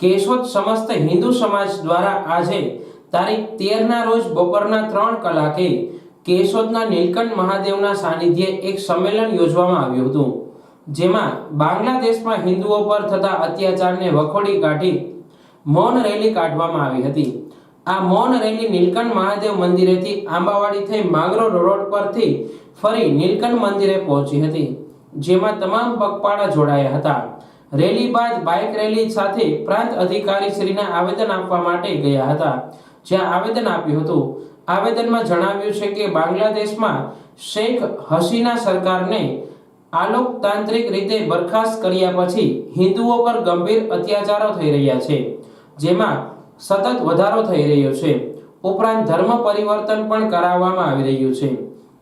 કેશોદ સમસ્ત હિન્દુ સમાજ દ્વારા આજે તારીખ 13ના રોજ બપોરના 3 કલાકે કેશોદના નીલકંઠ મહાદેવના સાનિધ્યે એક સંમેલન યોજવામાં આવ્યું હતું, જેમાં બાંગ્લાદેશમાં હિન્દુઓ પર થતા અત્યાચારને વખોડી કાઢી મૌન રેલી કાઢવામાં આવી હતી। આ મૌન રેલી નીલકંઠ મહાદેવ મંદિરેથી આંબાવાડી થઈ માંગરોળ રોડ પરથી ફરી નીલકંઠ મંદિરે પહોંચી હતી, જેમાં તમામ પગપાળા જોડાયા હતા। રેલી બાદ બાઇક રેલી સાથે પ્રાંત અધિકારી શ્રીને આવેદન આપવા માટે ગયા હતા, જ્યાં આવેદન આપ્યું હતું। આવેદનમાં જણાવ્યું છે કે બાંગ્લાદેશમાં શેખ હસીના સરકારને આલોકતાંત્રિક રીતે બરખાસ્ત કર્યા પછી હિન્દુઓ પર ગંભીર અત્યાચારો થઈ રહ્યા છે, જેમાં સતત વધારો થઈ રહ્યો છે। ઉપરાંત ધર્મ પરિવર્તન પણ કરાવવામાં આવી રહ્યું છે।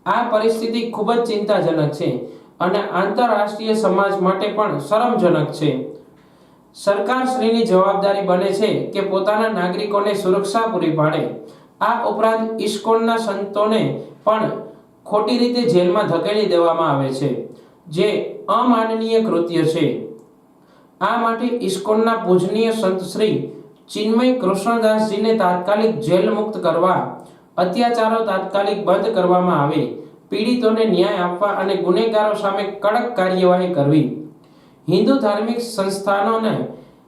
આ પરિસ્થિતિ ખૂબ જ ચિંતાજનક છે અને આંતરરાષ્ટ્રીય સમાજ માટે પણ શરમજનક છે। સરકારશ્રીની જવાબદારી બને છે કે પોતાના નાગરિકોને સુરક્ષા પૂરી પાડે। આ ઉપરાંત ઇસ્કોનના સંતોને પણ ખોટી રીતે જેલમાં ધકેલી દેવામાં આવે છે, જે અમાનનીય કૃત્ય છે। આ માટે ઇસ્કોનના પૂજનીય સંત શ્રી ચિન્મય કૃષ્ણદાસજીને તાત્કાલિક જેલ મુક્ત કરવા, અત્યાચારો તાત્કાલિક બંધ કરવામાં આવે, પીડિતોને ન્યાય આપવા અને ગુનેગારો સામે કડક કાર્યવાહી કરવી, હિન્દુ ધાર્મિક સંસ્થાનોને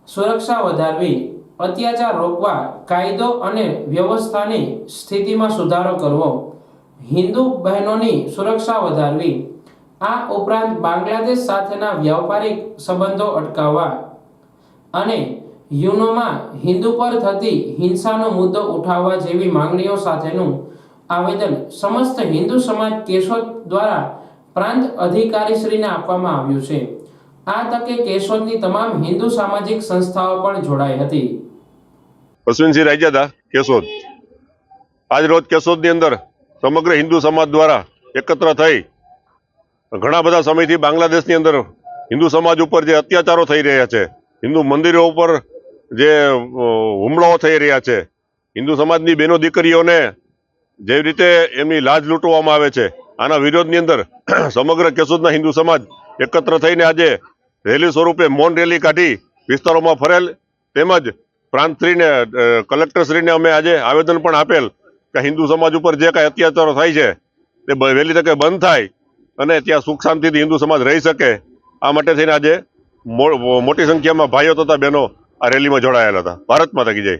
સુરક્ષા વધારવી, અત્યાચાર રોકવા, કાયદો અને વ્યવસ્થાની સ્થિતિમાં સુધારો કરવો, હિન્દુ બહેનોની સુરક્ષા વધારવી। આ ઉપરાંત બાંગ્લાદેશ સાથેના વ્યાપારિક સંબંધો અટકાવવા અને યુનોમાં હિન્દુ પર થતી હિંસાનો મુદ્દો ઉઠાવવા જેવી માંગણીઓ સાથેનું આવેદન સમસ્ત હિન્દુ સમાજ કેશોદ દ્વારા પ્રાંત અધિકારીશ્રીને આપવામાં આવ્યું છે। આ તકે કેશોદની તમામ હિન્દુ સામાજિક સંસ્થાઓ પણ જોડાઈ હતી। અશ્વિનસિંહ રાયજાદા, કેશોદ। આજ રોજ કેશોદની અંદર સમગ્ર હિન્દુ સમાજ દ્વારા એકત્ર થઈ ઘણા બધા સમયથી બાંગ્લાદેશની અંદર હિન્દુ સમાજ ઉપર જે અત્યાચારો થઈ રહ્યા છે, હિન્દુ મંદિરો ઉપર જે હુમલાઓ થઈ રહ્યા છે, હિન્દુ સમાજની બહેનો દીકરીઓને જે રીતે એમની લાજ લૂંટવામાં આવે છે, આના વિરોધની અંદર સમગ્ર કેશોદના હિન્દુ સમાજ એકત્ર થઈને આજે રેલી સ્વરૂપે મૌન રેલી કાઢી વિસ્તારોમાં ફરેલ, તેમજ પ્રાંતશ્રીને કલેક્ટરશ્રીને અમે આજે આવેદન પણ આપેલ કે હિન્દુ સમાજ ઉપર જે કાંઈ અત્યાચારો થાય છે તે વહેલી તકે બંધ થાય અને ત્યાં સુખ શાંતિથી હિન્દુ સમાજ રહી શકે। આ માટે થઈને આજે મોટી સંખ્યામાં ભાઈઓ તથા બહેનો આ રેલીમાં જોડાયેલા હતા। ભારત માતા કી જય।